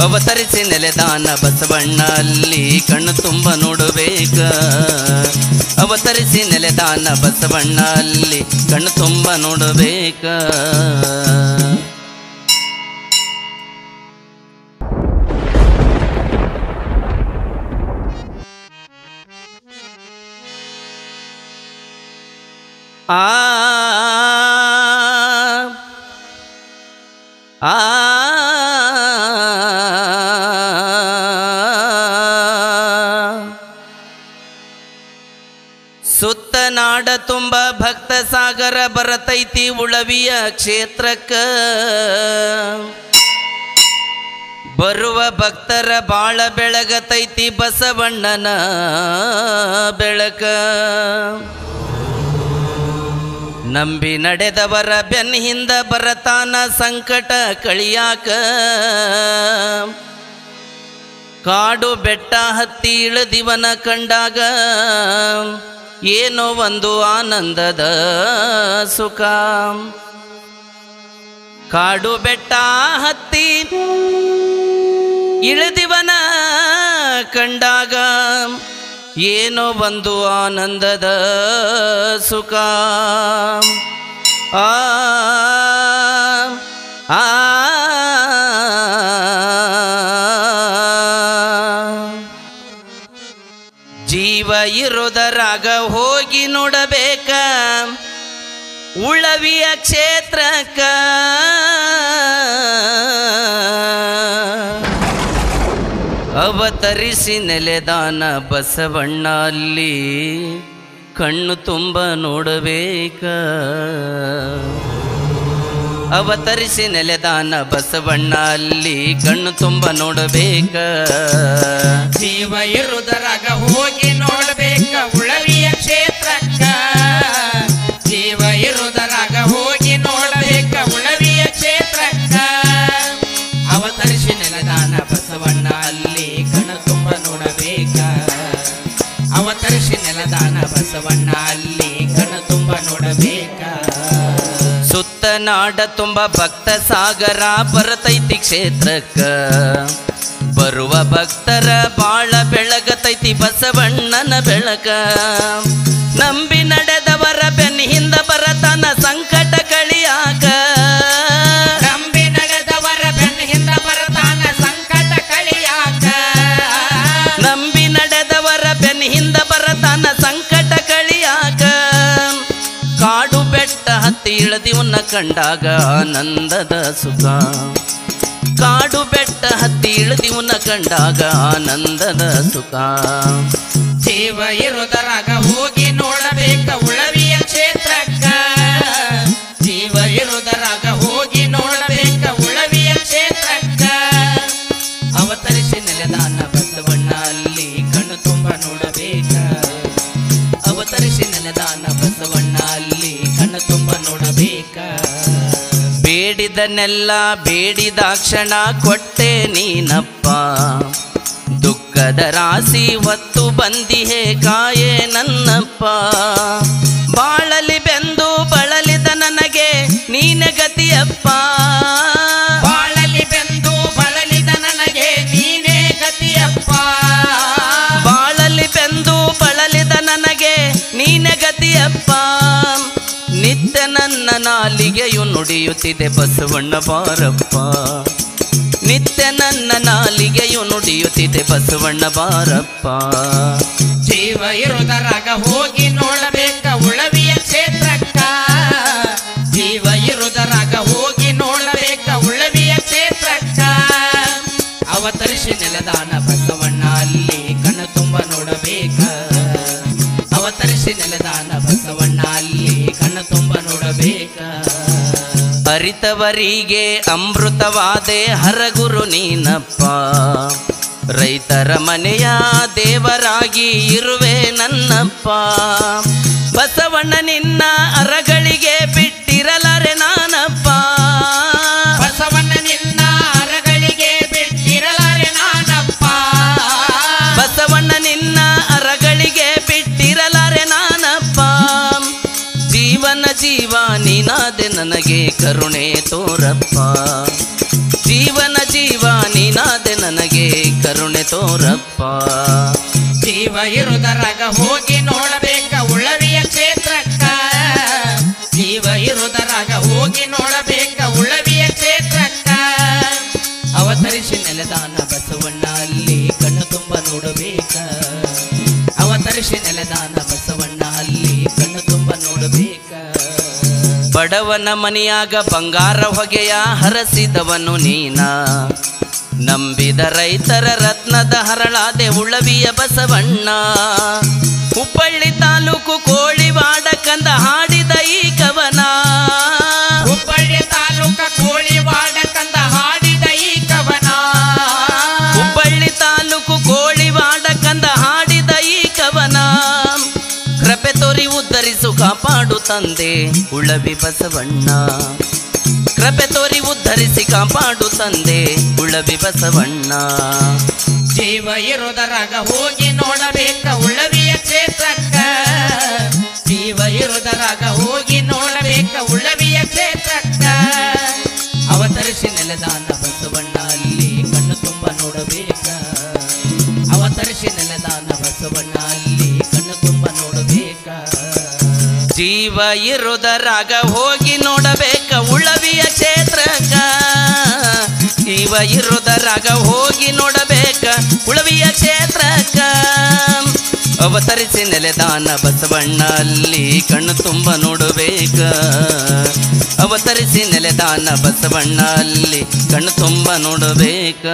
ಅವತರಿಸಿ ನೆಲೆದಾನ ಬಸವಣ್ಣ ಅಲ್ಲಿ ಕಣ್ಣು ತುಂಬ ನೋಡಬೇಕ. ಅವತರಿಸಿ ನೆಲೆದಾನ ಬಸವಣ್ಣ ಅಲ್ಲಿ ಕಣ್ಣು ತುಂಬ ನೋಡಬೇಕ. ಆ ಆ ಸುತ್ತ ನಾಡ ತುಂಬ ಭಕ್ತ ಸಾಗರ ಬರತೈತಿ ಉಳವಿಯ ಕ್ಷೇತ್ರಕ್ಕ. ಬರುವ ಭಕ್ತರ ಬಾಳ ಬೆಳಗತೈತಿ ಬಸವಣ್ಣನ ಬೆಳಕ. ನಂಬಿ ನಡೆದವರ ಬೆನ್ನ ಹಿಂದ ಬರತಾನ ಸಂಕಟ ಕಳಿಯಾಕ. ಕಾಡು ಬೆಟ್ಟ ಹತ್ತಿ ಇಳಿದಿವನ ಕಂಡಾಗ ಏನೋ ಒಂದು ಆನಂದದ ಸುಖ. ಕಾಡು ಬೆಟ್ಟ ಹತ್ತಿ ಇಳಿದಿವನ ಕಂಡಾಗ ಏನೋ ಒಂದು ಆನಂದದ ಸುಖ. ಆ ಆ ಜೀವ ಇರುವುದರಾಗ ಹೋಗಿ ನೋಡಬೇಕ ಉಳವಿಯ ಕ್ಷೇತ್ರಕ್ಕ. ಅವತರಿಸಿ ನೆಲೆದಾನ ಬಸವಣ್ಣ ಅಲ್ಲಿ ಕಣ್ಣು ತುಂಬ ನೋಡಬೇಕ. ಅವತರಿಸಿ ನೆಲೆದಾನ ಬಸವಣ್ಣ ಅಲ್ಲಿ ಕಣ್ಣು ತುಂಬ ನೋಡಬೇಕ. ಜೀವ ಇರುವುದರಾಗ ಹೋಗಿ ನೋಡಬೇಕ ಉಳವಿಯ ಕ್ಷೇತ್ರಕ್ಕ. ಜೀವ ಇರುವುದರಾಗ ಹೋಗಿ ನೋಡಬೇಕ ಉಳವಿಯ ಕ್ಷೇತ್ರಕ್ಕ. ಅವತರಿಸಿ ನೆಲೆದಾನ ಬಸವಣ್ಣ ಅಲ್ಲಿ ಕಣ್ಣು ತುಂಬ ನೋಡಬೇಕ. ಅವತರಿಸಿ ನೆಲೆದಾನ ಬಸವಣ್ಣ ಅಲ್ಲಿ ಕಣ್ಣು ತುಂಬ ನೋಡಬೇಕ. ಸುತ್ತ ನಾಡ ತುಂಬ ಭಕ್ತ ಸಾಗರ ಬರತೈತಿ ಕ್ಷೇತ್ರಕ್ಕ. ಬರುವ ಭಕ್ತರ ಬಾಳ ಬೆಳಗತೈತಿ ಬಸವಣ್ಣನ ಬೆಳಕ. ನಂಬಿ ನಡೆದವರ ಬೆನ್ನ ಹಿಂದ ಬರತನ ಸಂಕಟ ಕಳಿಯಾಕ. ನಂಬಿ ನಡೆದವರ ಬೆನ್ನ ಹಿಂದ ಬರತಾನ ಸಂಕಟ ಕಳಿಯಾಕ. ನಂಬಿ ನಡೆದವರ ಬೆನ್ನ ಹಿಂದ ಬರತಾನ ಸಂಕಟ ಕಳಿಯಾಕ. ಕಾಡು ಬೆಟ್ಟ ಹತ್ತಿ ಇಳಿದಿವನ್ನ ಕಂಡಾಗ ಆನಂದದ ಸುಖ. ಕಾಡು ಬೆಟ್ಟ ಹತ್ತಿ ಇಳಿದಿವನ್ನ ಕಂಡಾಗ ಆನಂದದ ಸುಖ. ಜೀವ ಇರುವುದರಾಗ ಹೋಗಿ ನೋಡಬೇಕ ಉಳವಿಯ ಕ್ಷೇತ್ರಕ್ಕ. ಜೀವ ಇರುವುದರಾಗ ಹೋಗಿ ನೋಡಬೇಕ ಉಳವಿಯ ಕ್ಷೇತ್ರಕ್ಕ. ಅವತರಿಸಿ ನೆಲೆದಾನ ಬಸವಣ್ಣ ಅಲ್ಲಿ ಕಣ್ಣು ತುಂಬ ನೋಡಬೇಕ. ಅವತರಿಸಿ ನೆಲೆದಾನ ಬಸವಣ್ಣ ಅಲ್ಲಿ ಕಣ್ಣು ತುಂಬ ನೋಡಬೇಕ. ಬೇಡಿದನೆಲ್ಲ ಬೇಡಿದಾಕ್ಷಣ ಕೊಟ್ಟೆ ನೀನಪ್ಪ. ದುಃಖದ ರಾಶಿ ಹೊತ್ತು ಬಂದಿಹೆ ಕಾಯೆ ನನ್ನಪ್ಪ. ಬಾಳಲಿ ಬೆಂದು ಬಳಲಿದ ನನಗೆ ನೀನೆ ಗತಿಯಪ್ಪ. ಬಾಳಲಿ ಬೆಂದು ಬಳಲಿದ ನನಗೆ ನೀನೇ ಗತಿಯಪ್ಪ. ಬಾಳಲಿ ಬೆಂದು ಬಳಲಿದ ನನಗೆ ನೀನೆ ಗತಿಯಪ್ಪ. ನಿತ್ಯ ನನ್ನ ನಾಲಿಗೆಯು ನುಡಿಯುತ್ತಿದೆ ಬಸವಣ್ಣ ಬಾರಪ್ಪ. ನಿತ್ಯ ನನ್ನ ನಾಲಿಗೆಯು ನುಡಿಯುತ್ತಿದೆ ಬಸವಣ್ಣ ಬಾರಪ್ಪ. ಜೀವ ಇರುವುದರಾಗ ಹೋಗಿ ನೋಡಬೇಕ ಉಳವಿಯ ಕ್ಷೇತ್ರಕ್ಕ. ಜೀವ ಇರುವುದರಾಗ ಹೋಗಿ ನೋಡಬೇಕ ಉಳವಿಯ ಕ್ಷೇತ್ರಕ್ಕ. ಅವತರಿಸಿ ನೆಲೆದಾನ ಬಸವಣ್ಣ ಅಲ್ಲಿ ಕಣ್ಣು ತುಂಬ ನೋಡಬೇಕ. ಅವತರಿಸಿ ನೆಲೆದಾನ ಬಸವಣ್ಣ ಅಲ್ಲಿ ಕಣ್ಣು ತುಂಬ ನೋಡಬೇಕ. ಅರಿತವರಿಗೆ ಅಮೃತವಾದೆ ಹರಗುರು ನೀನಪ್ಪ. ರೈತರ ಮನೆಯ ದೇವರಾಗಿ ಇರುವೆ ನನ್ನಪ್ಪ. ಬಸವಣ್ಣ ನಿನ್ನ ಅರಗಳಿಗೆ ಬಿಟ್ಟಿರಲಾರೆ ನಾನಪ್ಪ. ಬಸವಣ್ಣ ನಿನ್ನ ಅರಗಳಿಗೆ ಬಿಟ್ಟಿರಲಾರೆ ನಾನಪ್ಪ. ಬಸವಣ್ಣ ನಿನ್ನ ಅರಗಳಿಗೆ ಬಿಟ್ಟಿರಲಾರೆ ನಾನಪ್ಪ. ಜೀವನ ಜೀವ ನೀನಾದೆ ನನಗೆ ಕರುಣೆ ತೋರಪ್ಪ. ಜೀವನ ಜೀವ ನೀನಾದೆ ನನಗೆ ಕರುಣೆ ತೋರಪ್ಪ. ಜೀವ ಇರುವುದರಾಗ ಹೋಗಿ ನೋಡಬೇಕ ಉಳವಿಯ ಕ್ಷೇತ್ರಕ್ಕ. ಜೀವ ಇರುವುದರಾಗ ಹೋಗಿ ನೋಡಬೇಕ ಉಳವಿಯ ಕ್ಷೇತ್ರಕ್ಕ. ಅವತರಿಸಿ ನೆಲೆದಾನ ಬಸವಣ್ಣ ಅಲ್ಲಿ ಕಣ್ಣು ತುಂಬ ನೋಡಬೇಕ. ಅವತರಿಸಿ ನೆಲೆದಾನ ಬಸವಣ್ಣ ಅಲ್ಲಿ ಕಣ್ಣು ತುಂಬ ನೋಡಬೇಕ. ಬಡವನ ಮನೆಯಾಗ ಬಂಗಾರ ಹೊಗೆಯ ಹರಸಿದವನು ನೀನ. ನಂಬಿದ ರೈತರ ರತ್ನದ ಹರಳಾದೆ ಉಳವಿಯ ಬಸವಣ್ಣ. ಹುಬ್ಬಳ್ಳಿ ತಾಲೂಕು ಕೋಳಿವಾಡ ಕಂದ ಹಾಡಿದ ಈ ಕವನ. ಹುಬ್ಬಳ್ಳಿ ತಾಲೂಕ ಕೋಳಿವಾಡ ಕಂದ ಹಾಡಿದ ಈ ಕವನ. ಹುಬ್ಬಳ್ಳಿ ತಾಲೂಕು ಕೋಳಿವಾಡ ಕಂದ ಹಾಡಿದ ಈ ಕವನ. ಕೃಪೆ ತೋರಿ ಉದ್ಧರಿಸು ಕಾಪಾಡು ತಂದೆ ಉಳವಿ ಬಸವಣ್ಣ. ಕೃಪೆ ತೋರಿ ಉದ್ಧರಿಸಿ ಕಾಪಾಡು ತಂದೆ ಉಳವಿ ಬಸವಣ್ಣ. ಜೀವ ಇರುವುದರಾಗ ಹೋಗಿ ನೋಡಬೇಕ ಉಳವಿಯ ಕ್ಷೇತ್ರಕ್ಕ. ಜೀವ ಇರುವುದರಾಗ ಹೋಗಿ ನೋಡಬೇಕ ಉಳವಿಯ ಕ್ಷೇತ್ರಕ್ಕ. ಅವತರಿಸಿ ನೆಲೆದಾನ ಬಸವಣ್ಣ ಅಲ್ಲಿ ಕಣ್ಣು ತುಂಬ ನೋಡಬೇಕ. ಅವತರಿಸಿ ನೆಲೆದಾನ ಬಸವಣ್ಣ ಅಲ್ಲಿ ಕಣ್ಣು ತುಂಬ ನೋಡಬೇಕ. ಜೀವ ಇರುವುದರಾಗ ಹೋಗಿ ನೋಡಬೇಕ ಉಳವಿಯ ಕ್ಷೇತ್ರಕ್ಕ. ಜೀವ ಇರುವುದರಾಗ ಹೋಗಿ ನೋಡಬೇಕ ಉಳವಿಯ ಕ್ಷೇತ್ರಕ್ಕ. ಅವತರಿಸಿ ನೆಲೆದಾನ ಬಸವಣ್ಣ ಅಲ್ಲಿ ಕಣ್ಣು ತುಂಬ ನೋಡಬೇಕ. ಅವತರಿಸಿ ನೆಲೆದಾನ ಬಸವಣ್ಣ ಅಲ್ಲಿ ಕಣ್ಣು ತುಂಬ ನೋಡಬೇಕ.